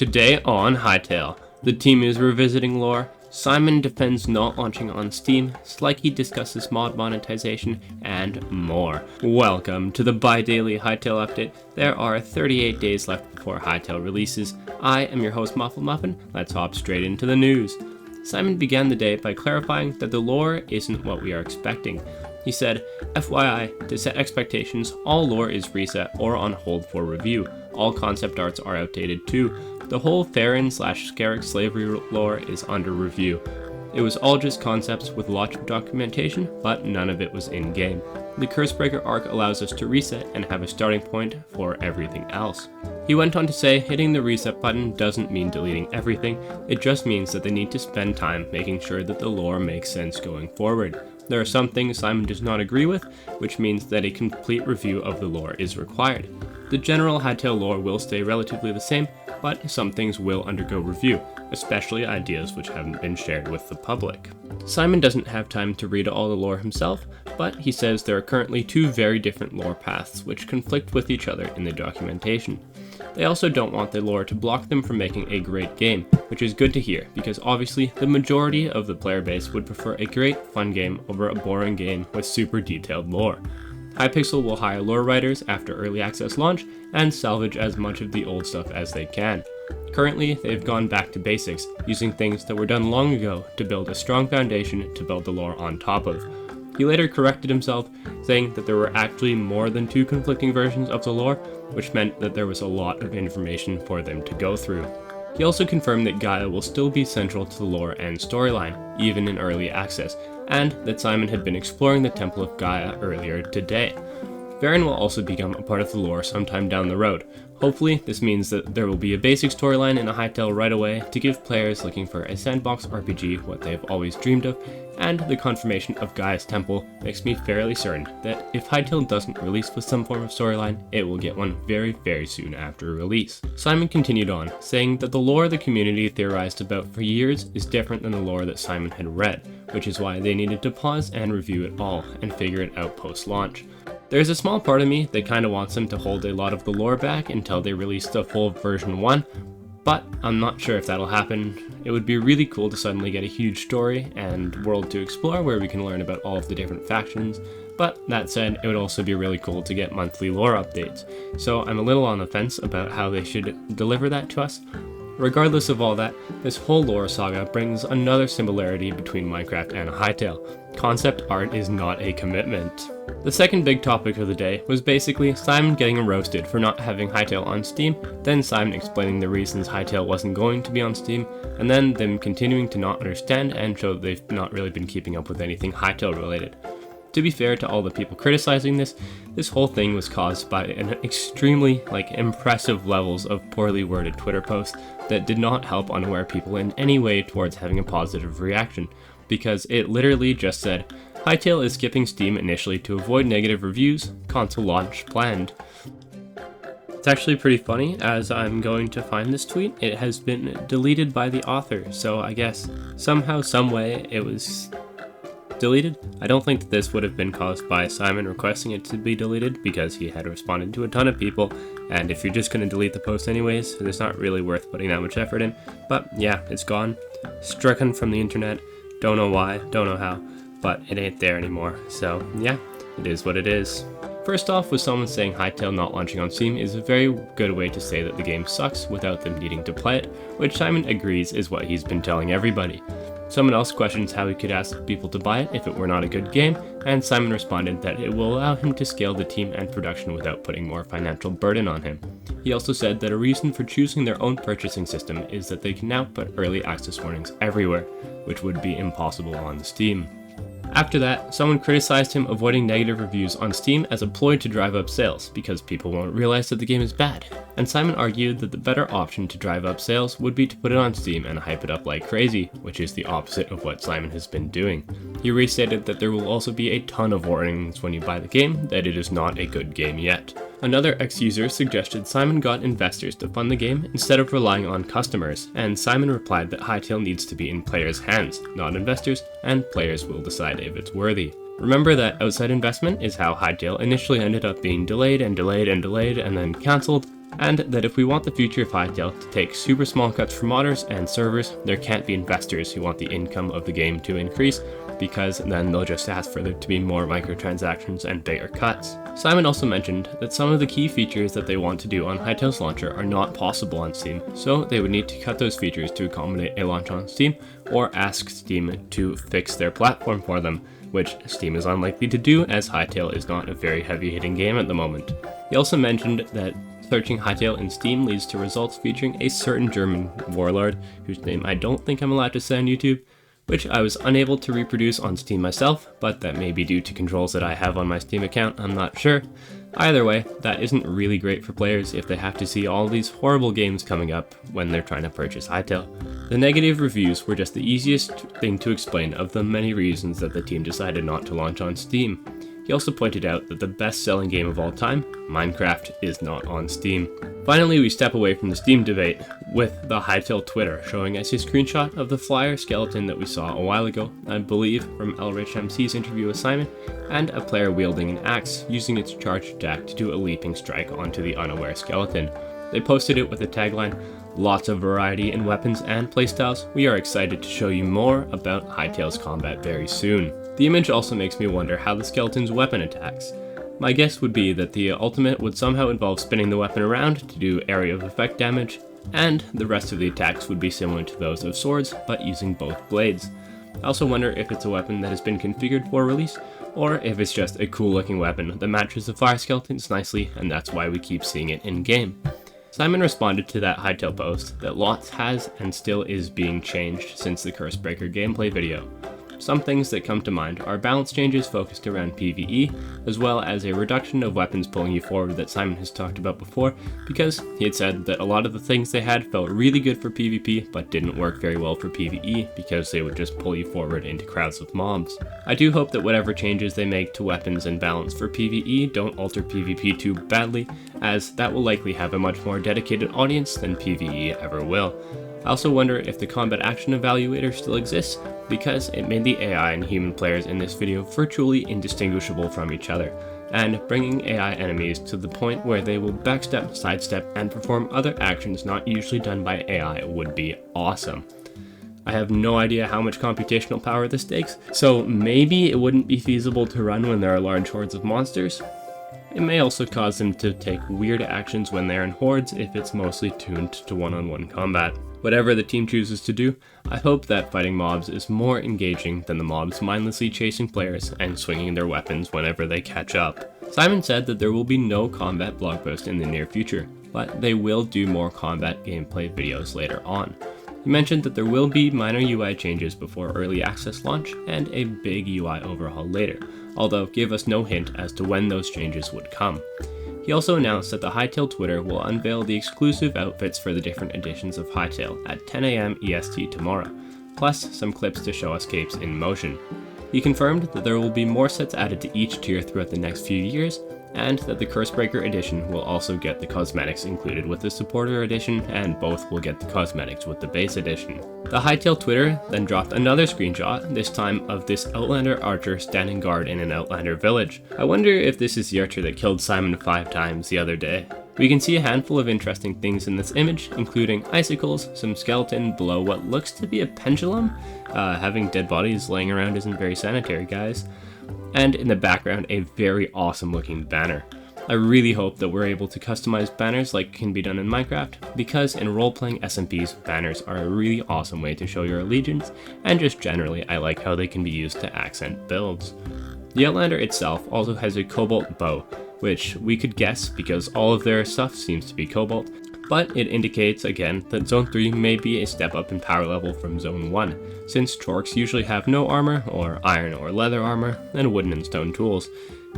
Today on Hytale, the team is revisiting lore, Simon defends not launching on Steam, Slikey discusses mod monetization, and more. Welcome to the bi-daily Hytale update. There are 38 days left before Hytale releases. I am your host Muffle Muffin. Let's hop straight into the news. Simon began the day by clarifying that the lore isn't what we are expecting. He said, FYI, to set expectations, all lore is reset or on hold for review. All concept arts are outdated too. The whole Farron/Scarrick slavery lore is under review. It was all just concepts with lots of documentation, but none of it was in-game. The Cursebreaker arc allows us to reset and have a starting point for everything else. He went on to say hitting the reset button doesn't mean deleting everything, it just means that they need to spend time making sure that the lore makes sense going forward. There are some things Simon does not agree with, which means that a complete review of the lore is required. The general Hytale lore will stay relatively the same, but some things will undergo review, especially ideas which haven't been shared with the public. Simon doesn't have time to read all the lore himself, but he says there are currently two very different lore paths which conflict with each other in the documentation. They also don't want the lore to block them from making a great game, which is good to hear because obviously the majority of the player base would prefer a great fun game over a boring game with super detailed lore. Hypixel will hire lore writers after early access launch and salvage as much of the old stuff as they can. Currently, they've gone back to basics, using things that were done long ago to build a strong foundation to build the lore on top of. He later corrected himself, saying that there were actually more than two conflicting versions of the lore, which meant that there was a lot of information for them to go through. He also confirmed that Gaia will still be central to the lore and storyline, even in early access, and that Simon had been exploring the Temple of Gaia earlier today. Farron will also become a part of the lore sometime down the road. Hopefully, this means that there will be a basic storyline in a Hytale right away to give players looking for a sandbox RPG what they've always dreamed of, and the confirmation of Gaia's Temple makes me fairly certain that if Hytale doesn't release with some form of storyline, it will get one very, very soon after release. Simon continued on, saying that the lore the community theorized about for years is different than the lore that Simon had read, which is why they needed to pause and review it all and figure it out post-launch. There's a small part of me that kinda wants them to hold a lot of the lore back until they release the full version 1, but I'm not sure if that'll happen. It would be really cool to suddenly get a huge story and world to explore where we can learn about all of the different factions, but that said, it would also be really cool to get monthly lore updates, so I'm a little on the fence about how they should deliver that to us. Regardless of all that, this whole lore saga brings another similarity between Minecraft and Hytale. Concept art is not a commitment. The second big topic of the day was basically Simon getting roasted for not having Hytale on Steam, then Simon explaining the reasons Hytale wasn't going to be on Steam, and then them continuing to not understand and show that they've not really been keeping up with anything Hytale related. To be fair to all the people criticizing this whole thing was caused by an extremely impressive levels of poorly worded Twitter posts that did not help unaware people in any way towards having a positive reaction, because it literally just said, Hytale is skipping Steam initially to avoid negative reviews, console launch planned. It's actually pretty funny, as I'm going to find this tweet. It has been deleted by the author, so I guess somehow, some way it was deleted. I don't think that this would have been caused by Simon requesting it to be deleted because he had responded to a ton of people, and if you're just going to delete the post anyways, it's not really worth putting that much effort in. But yeah, it's gone. Stricken from the internet. Don't know why, don't know how, but it ain't there anymore. So yeah, it is what it is. First off, with someone saying Hytale not launching on Steam is a very good way to say that the game sucks without them needing to play it, which Simon agrees is what he's been telling everybody. Someone else questions how he could ask people to buy it if it were not a good game, and Simon responded that it will allow him to scale the team and production without putting more financial burden on him. He also said that a reason for choosing their own purchasing system is that they can now put early access warnings everywhere, which would be impossible on Steam. After that, someone criticized him avoiding negative reviews on Steam as a ploy to drive up sales, because people won't realize that the game is bad. And Simon argued that the better option to drive up sales would be to put it on Steam and hype it up like crazy, which is the opposite of what Simon has been doing. He restated that there will also be a ton of warnings when you buy the game that it is not a good game yet. Another ex-user suggested Simon got investors to fund the game instead of relying on customers, and Simon replied that Hytale needs to be in players' hands, not investors, and players will decide if it's worthy. Remember that outside investment is how Hytale initially ended up being delayed and then cancelled, and that if we want the future of Hytale to take super small cuts for modders and servers, there can't be investors who want the income of the game to increase, because then they'll just ask for there to be more microtransactions and bigger cuts. Simon also mentioned that some of the key features that they want to do on Hytale's launcher are not possible on Steam, so they would need to cut those features to accommodate a launch on Steam, or ask Steam to fix their platform for them, which Steam is unlikely to do as Hytale is not a very heavy-hitting game at the moment. He also mentioned that searching Hytale in Steam leads to results featuring a certain German warlord, whose name I don't think I'm allowed to say on YouTube, which I was unable to reproduce on Steam myself, but that may be due to controls that I have on my Steam account, I'm not sure. Either way, that isn't really great for players if they have to see all these horrible games coming up when they're trying to purchase Hytale. The negative reviews were just the easiest thing to explain of the many reasons that the team decided not to launch on Steam. He also pointed out that the best-selling game of all time, Minecraft, is not on Steam. Finally, we step away from the Steam debate with the Hytale Twitter showing us a screenshot of the flyer skeleton that we saw a while ago, I believe from Elrich MC's interview with Simon, and a player wielding an axe using its charged attack to do a leaping strike onto the unaware skeleton. They posted it with the tagline, "Lots of variety in weapons and playstyles. We are excited to show you more about Hytale's combat very soon." The image also makes me wonder how the skeleton's weapon attacks. My guess would be that the ultimate would somehow involve spinning the weapon around to do area of effect damage, and the rest of the attacks would be similar to those of swords, but using both blades. I also wonder if it's a weapon that has been configured for release, or if it's just a cool looking weapon that matches the fire skeletons nicely, and that's why we keep seeing it in game. Simon responded to that Hytale post that lots has and still is being changed since the Cursebreaker gameplay video. Some things that come to mind are balance changes focused around PvE, as well as a reduction of weapons pulling you forward that Simon has talked about before, because he had said that a lot of the things they had felt really good for PvP, but didn't work very well for PvE, because they would just pull you forward into crowds of mobs. I do hope that whatever changes they make to weapons and balance for PvE don't alter PvP too badly, as that will likely have a much more dedicated audience than PvE ever will. I also wonder if the combat action evaluator still exists, because it made the AI and human players in this video virtually indistinguishable from each other, and bringing AI enemies to the point where they will backstep, sidestep, and perform other actions not usually done by AI would be awesome. I have no idea how much computational power this takes, so maybe it wouldn't be feasible to run when there are large hordes of monsters. It may also cause them to take weird actions when they're in hordes if it's mostly tuned to one-on-one combat. Whatever the team chooses to do, I hope that fighting mobs is more engaging than the mobs mindlessly chasing players and swinging their weapons whenever they catch up. Simon said that there will be no combat blog post in the near future, but they will do more combat gameplay videos later on. He mentioned that there will be minor UI changes before early access launch and a big UI overhaul later, although gave us no hint as to when those changes would come. He also announced that the Hytale Twitter will unveil the exclusive outfits for the different editions of Hytale at 10 AM EST tomorrow, plus some clips to show us capes in motion. He confirmed that there will be more sets added to each tier throughout the next few years, and that the Cursebreaker edition will also get the cosmetics included with the supporter edition, and both will get the cosmetics with the base edition. The Hytale Twitter then dropped another screenshot, this time of this Outlander archer standing guard in an Outlander village. I wonder if this is the archer that killed Simon 5 times the other day. We can see a handful of interesting things in this image, including icicles, some skeleton below what looks to be a pendulum. Having dead bodies laying around isn't very sanitary, guys. And in the background, a very awesome looking banner. I really hope that we're able to customize banners like can be done in Minecraft, because in role-playing SMPs, banners are a really awesome way to show your allegiance, and just generally I like how they can be used to accent builds. The Outlander itself also has a cobalt bow, which we could guess because all of their stuff seems to be cobalt, but it indicates again that Zone 3 may be a step up in power level from Zone 1, since Chorks usually have no armor, or iron or leather armor, and wooden and stone tools.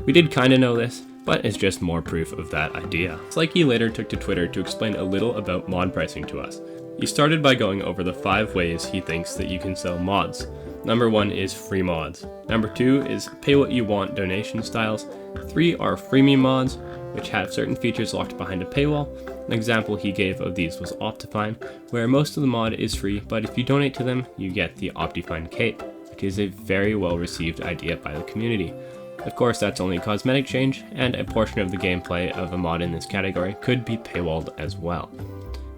We did kinda know this, but it's just more proof of that idea. Slikey later took to Twitter to explain a little about mod pricing to us. He started by going over the 5 ways he thinks that you can sell mods. Number 1 is free mods. Number 2 is pay what you want donation styles. 3 are freemium mods, which have certain features locked behind a paywall. An example he gave of these was Optifine, where most of the mod is free, but if you donate to them, you get the Optifine cape, which is a very well received idea by the community. Of course, that's only a cosmetic change, and a portion of the gameplay of a mod in this category could be paywalled as well.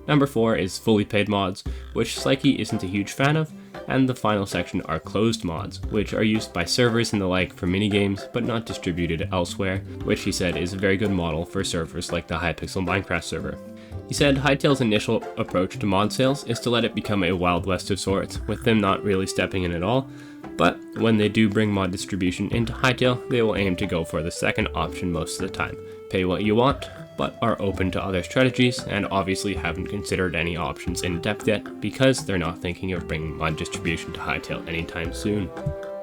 Number 4 is fully paid mods, which Slikey isn't a huge fan of, and the final section are closed mods, which are used by servers and the like for minigames, but not distributed elsewhere, which he said is a very good model for servers like the Hypixel Minecraft server. He said Hytale's initial approach to mod sales is to let it become a Wild West of sorts, with them not really stepping in at all, but when they do bring mod distribution into Hytale, they will aim to go for the second option most of the time. Pay what you want, but are open to other strategies, and obviously haven't considered any options in depth yet, because they're not thinking of bringing mod distribution to Hytale anytime soon.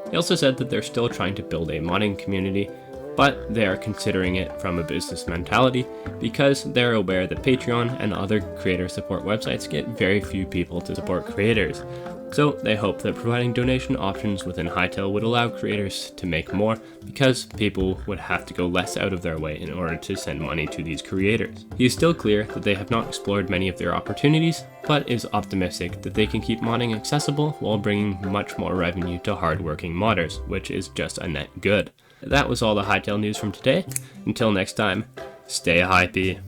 He also said that they're still trying to build a modding community, but they are considering it from a business mentality, because they're aware that Patreon and other creator support websites get very few people to support creators. So they hope that providing donation options within Hytale would allow creators to make more, because people would have to go less out of their way in order to send money to these creators. He is still clear that they have not explored many of their opportunities, but is optimistic that they can keep modding accessible while bringing much more revenue to hardworking modders, which is just a net good. That was all the Hytale news from today. Until next time, stay hypey.